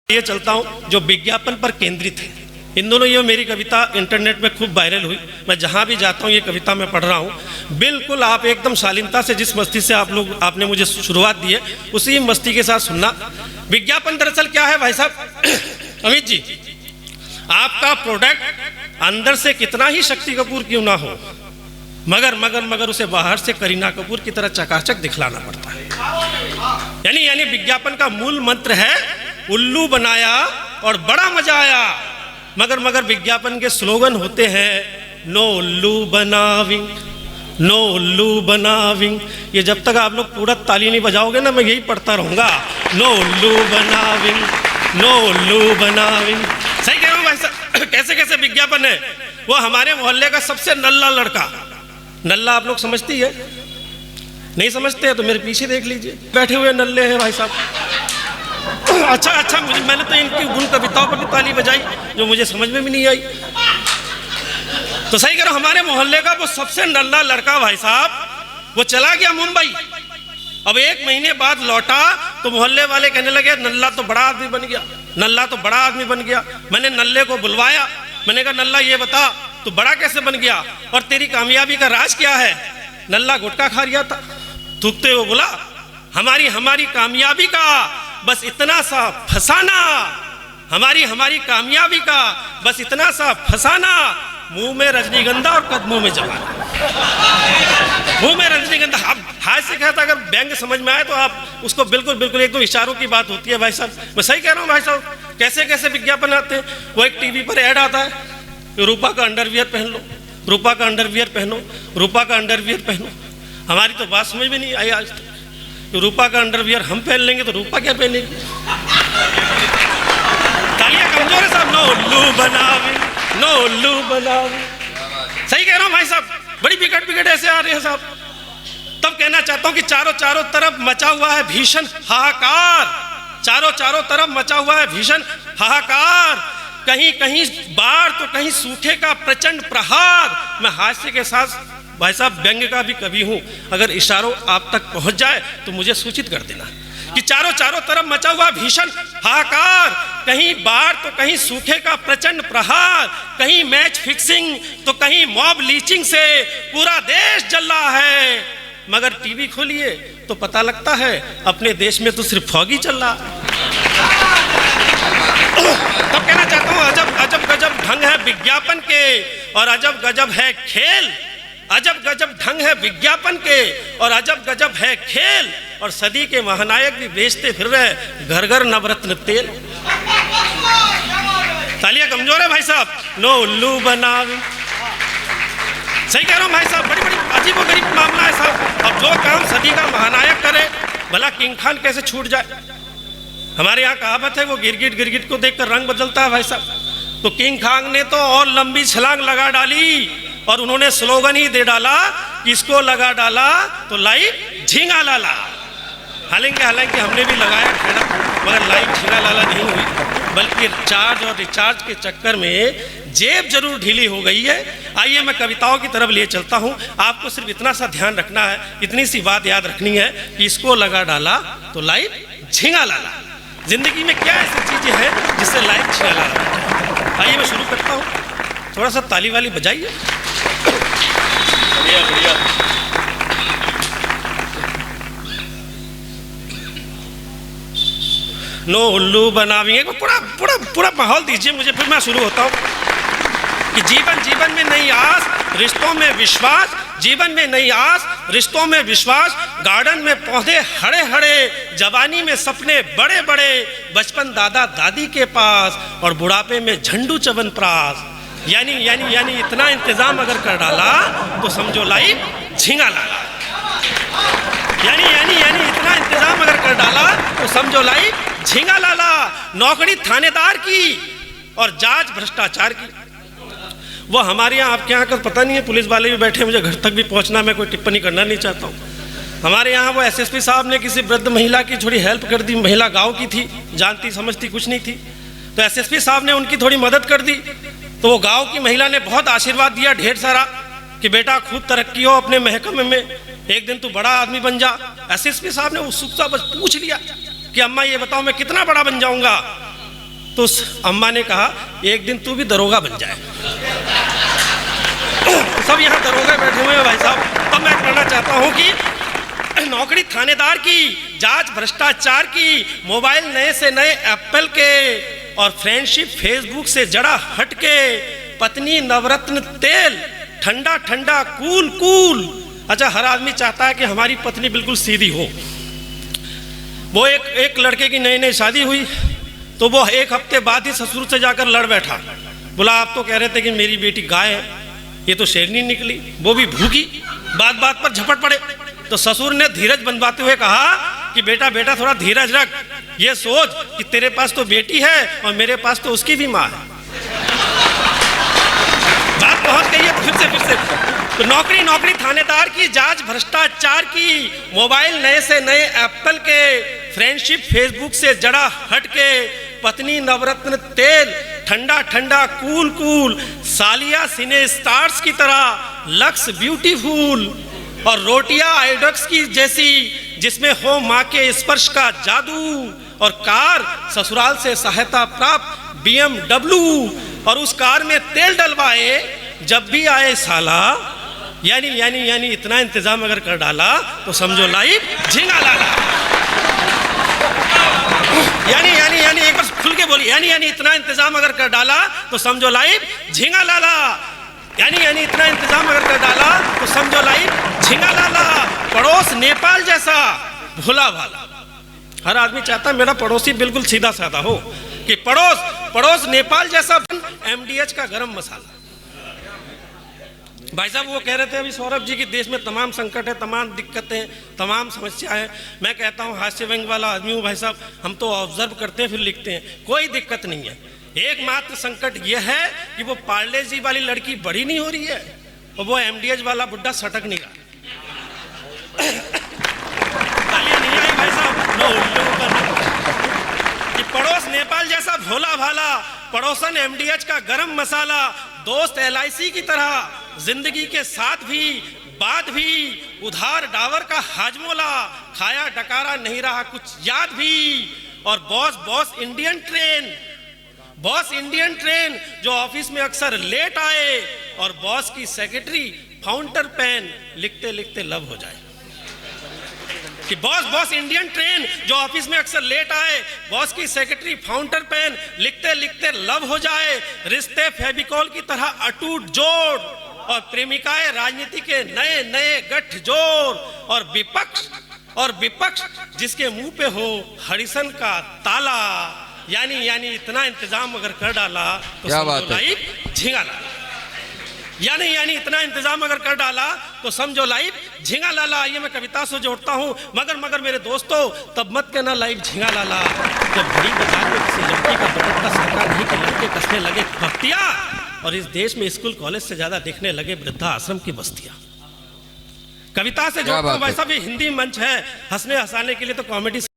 ये चलता हूँ जो विज्ञापन पर केंद्रित है। इन दोनों ये मेरी कविता इंटरनेट में खूब वायरल हुई। मैं जहाँ भी जाता हूँ ये कविता मैं पढ़ रहा हूँ। बिल्कुल आप एकदम शालीनता से जिस मस्ती से आपने मुझे शुरुआत दी है उसी मस्ती के साथ सुनना। विज्ञापन दरअसल क्या है भाई साहब अमित जी, आपका प्रोडक्ट अंदर से कितना ही शक्ति कपूर क्यों ना हो, मगर उसे बाहर से करीना कपूर की तरह चकाचक दिखलाना पड़ता है। यानी विज्ञापन का मूल मंत्र है उल्लू बनाया और बड़ा मजा आया, मगर विज्ञापन के स्लोगन होते हैं नो उल्लू बनाविंग, नो उल्लू बनाविंग। ये जब तक आप लोग पूरा ताली नहीं बजाओगे ना मैं यही पढ़ता रहूंगा, नो उल्लू बनाविंग, नो उल्लू बनाविंग। सही कह रहा हूँ भाई साहब। कैसे कैसे विज्ञापन है। वो हमारे मोहल्ले का सबसे नल्ला लड़का, नल्ला आप लोग समझती है, नहीं समझते हैं तो मेरे पीछे देख लीजिए, बैठे हुए नल्ले हैं भाई साहब। अच्छा मैंने तो इनकी उन कविताओं पर भी ताली बजाई जो मुझे समझ में भी नहीं आई। तो सही करो, हमारे मोहल्ले का वो सबसे नल्ला लड़का भाई साहब वो चला गया मुंबई। अब 1 महीने बाद लौटा तो मोहल्ले वाले कहने लगे नल्ला तो बड़ा आदमी बन गया, नल्ला तो बड़ा आदमी बन गया। मैंने नल्ले को बुलवाया, मैंने कहा नल्ला ये बता तू बड़ा कैसे बन गया और तेरी कामयाबी का राज क्या है। नल्ला गुटखा खा रहा था, थूकते हुए बोला हमारी कामयाबी का बस इतना सा फसाना, हमारी कामयाबी का बस इतना सा फसाना, मुंह में रजनीगंधा और कदमों में जवाना। मुंह में रजनीगंधा। अब हाथ से कहता अगर व्यंग समझ में आए तो आप उसको बिल्कुल एकदम इशारों की बात होती है भाई साहब। मैं सही कह रहा हूँ भाई साहब। कैसे कैसे विज्ञापन आते हैं। वो एक टीवी पर ऐड आता है रूपा का अंडरवियर पहन लो, रूपा का अंडरवियर पहनो, रूपा का अंडरवियर पहनो। हमारी तो बात समझ में नहीं आई आज तक। तो रूपा का अंडरवियर हम पहन लेंगे तो रूपा क्या पहनेगी। तालियां कमजोर है साहब। नो उल्लू बनावे, नो उल्लू बनावे। सही कह रहा हूँ भाई साहब। बड़ी विकट ऐसे आ रहे हैं साहब। तब कहना चाहता हूँ कि चारों तरफ मचा हुआ है भीषण हाहाकार, चारों तरफ मचा हुआ है भीषण हाहाकार। कहीं बाढ़ तो कहीं सूखे का प्रचंड प्रहार। मैं हास्य के साथ भाई साहब व्यंग का भी कवि हूं। अगर इशारों आप तक पहुंच जाए तो मुझे सूचित कर देना कि चारों तरफ मचा हुआ भीषण हाहाकार। कहीं बाढ़ तो कहीं सूखे का प्रचंड प्रहार, कहीं मैच फिक्सिंग तो कहीं मॉब लीचिंग से पूरा देश जल रहा है। मगर टीवी खोलिए तो पता लगता है अपने देश में तो सिर्फ फॉग ही चल रहा। तब कहना चाहता हूं अजब गजब ढंग है विज्ञापन के और अजब गजब है खेल। अजब गजब ढंग है विज्ञापन के और अजब गजब है खेल। और सदी के महानायक भी बेचते फिर रहे घर नवरत्न तेल। तालियां कमजोर है भाई साहब। नो उल्लू बनावे। सही कह रहा हूं भाई साहब। बड़ी अजीब और गरीब मामला है साहब। अब जो काम सदी का महानायक करे भला किंग खान कैसे छूट जाए। हमारे यहाँ कहावत है वो गिरगिट को देखकर रंग बदलता है भाई साहब। तो किंग खान ने तो और लंबी छलांग लगा डाली और उन्होंने स्लोगन ही दे डाला कि इसको लगा डाला तो लाइफ झींगा लाला। हालांकि हमने भी लगाया खेड़ा, मगर लाइफ झींगा लाला नहीं हुई, बल्कि चार्ज और रिचार्ज के चक्कर में जेब जरूर ढीली हो गई है। आइए मैं कविताओं की तरफ लिए चलता हूँ। आपको सिर्फ इतना सा ध्यान रखना है, इतनी सी बात याद रखनी है कि इसको लगा डाला तो लाइफ झींगा लाला। जिंदगी में क्या ऐसी चीजें हैं जिससे लाइफ झींगा लाला। आइए मैं शुरू करता हूँ। थोड़ा सा ताली वाली बजाइए। बढ़िया। नो उल्लू बनावेंगे। पूरा माहौल दीजिए मुझे, फिर मैं शुरू होता हूँ कि जीवन में नई आस, रिश्तों में विश्वास, जीवन में नई आस, रिश्तों में विश्वास। गार्डन में पौधे हरे जवानी में सपने बड़े, बचपन दादा दादी के पास और बुढ़ापे में झंडू चवनप्राश। यानी इतना इंतजाम अगर कर डाला तो समझो लाइफ झींगा लाला। यानी इतना इंतजाम अगर कर डाला तो समझो लाइफ झींगा लाला। नौकरी थानेदार की और जांच भ्रष्टाचार की। वो हमारे यहाँ, आपके यहाँ का पता नहीं है, पुलिस वाले भी बैठे, मुझे घर तक भी पहुँचना, मैं कोई टिप्पणी करना नहीं चाहता हूँ। हमारे यहाँ वो एसएसपी साहब ने किसी वृद्ध महिला की थोड़ी हेल्प कर दी। महिला गाँव की थी, जानती समझती कुछ नहीं थी, तो एसएसपी साहब ने उनकी थोड़ी मदद कर दी। तो वो गांव की महिला ने बहुत आशीर्वाद दिया ढेर सारा कि बेटा खूब तरक्की हो अपने महकमे में, एक दिन तू बड़ा आदमी बन जा। एसएसपी साहब ने उत्सुकता बस पूछ लिया कि अम्मा ये बताओ मैं कितना बड़ा बन जाऊंगा। तो उस अम्मा ने कहा एक दिन तू भी दरोगा बन जाए। सब यहाँ दरोगा बैठे हुए हैं भाई साहब। तब मैं कहना चाहता हूँ कि नौकरी थानेदार की, जांच भ्रष्टाचार की, मोबाइल नए से नए एप्पल के, और फ्रेंडशिप फेसबुक से जड़ा हटके, पत्नी नवरत्न तेल, ठंडा ठंडा कूल कूल। अच्छा, हर आदमी चाहता है कि हमारी पत्नी बिल्कुल सीधी हो। वो एक लड़के की नई नई शादी हुई तो वो एक हफ्ते बाद ही ससुर से जाकर लड़ बैठा। बोला आप तो कह रहे थे कि मेरी बेटी गाय है, ये तो शेरनी निकली, वो भी भूखी। बात बात पर झपट पड़े तो ससुर ने धीरज बंधवाते हुए कहा कि बेटा बेटा थोड़ा धीरज रख, ये सोच कि तेरे पास तो बेटी है और मेरे पास तो उसकी भी माँ है। बात पहुंच गई है फिर से तो नौकरी थानेदार की, जांच भ्रष्टाचार की, मोबाइल नए से नए एप्पल के, फ्रेंडशिप फेसबुक से जड़ा हटके, पत्नी नवरत्न तेल, ठंडा ठंडा कूल कूल, सालिया सिने स्टार्स की तरह लक्स ब्यूटीफुल, और रोटियां आइडक्स की जैसी जिसमें हो माँ के स्पर्श का जादू, और कार ससुराल से सहायता प्राप्त BMW, और उस कार में तेल डलवाए जब भी आए साला। यानी इतना इंतजाम अगर कर डाला तो समझो लाइफ झींगा लाला। यानी एक बार खुल के बोली, यानी इतना इंतजाम अगर कर डाला तो समझो लाइफ झींगा लाला। यानी इतना इंतजाम अगर कर डाला तो समझो लाइफ झींगा लाला। पड़ोस नेपाल जैसा भोला भाला। हर आदमी चाहता है मेरा पड़ोसी बिल्कुल सीधा साधा हो, कि पड़ोस नेपाल जैसा MDH का गरम मसाला। भाई साहब वो कह रहे थे अभी सौरभ जी कि देश में तमाम संकट है, तमाम दिक्कतें, तमाम समस्याएं हैं। मैं कहता हूँ हास्य व्यंग वाला आदमी हूँ भाई साहब, हम तो ऑब्जर्व करते हैं फिर लिखते हैं। कोई दिक्कत नहीं है, एकमात्र संकट यह है कि वो पार्ले जी वाली लड़की बड़ी नहीं हो रही है और वो MDH वाला बुड्ढा सटक नहीं रहा। तालियां नहीं आई भाई साहब, नो कि पड़ोस नेपाल जैसा भोला भाला, पड़ोसन MDH का गरम मसाला, दोस्त LIC की तरह, जिंदगी के साथ भी बाद भी, उधार डावर का हाजमोला, खाया डकारा नहीं रहा कुछ याद भी, और बॉस इंडियन ट्रेन जो ऑफिस में अक्सर लेट आए, और बॉस की सेक्रेटरी फाउंटर पेन लिखते लिखते लव हो जाए। कि बॉस इंडियन ट्रेन जो ऑफिस में अक्सर लेट आए, बॉस की सेक्रेटरी फाउंटर पेन लिखते लिखते लव हो जाए। रिश्ते फेविकॉल की तरह अटूट जोड़, और प्रेमिकाएं राजनीति के नए नए गठजोड़, और विपक्ष जिसके मुंह पे हो हरिसन का ताला। यानी इतना इंतजाम अगर कर डाला तो समझो लाइफ झींगा लाला। यानी इतना इंतजाम अगर कर डाला तो समझो लाइफ झींगा लाला। ये मैं कविता से जोड़ता हूँ, मगर मेरे दोस्तों तब मत कहना लाइफ झींगा लाला जब घड़ी बाजार में किसी लड़की का दुपट्टा सरकार नहीं के लड़के कसने लगे भक्तियां, और इस देश में स्कूल कॉलेज से ज्यादा देखने लगे वृद्धा आश्रम की बस्तियां। कविता से जोड़ता हूँ भाई साहब, ये हिंदी मंच है, हंसने हंसाने के लिए तो कॉमेडी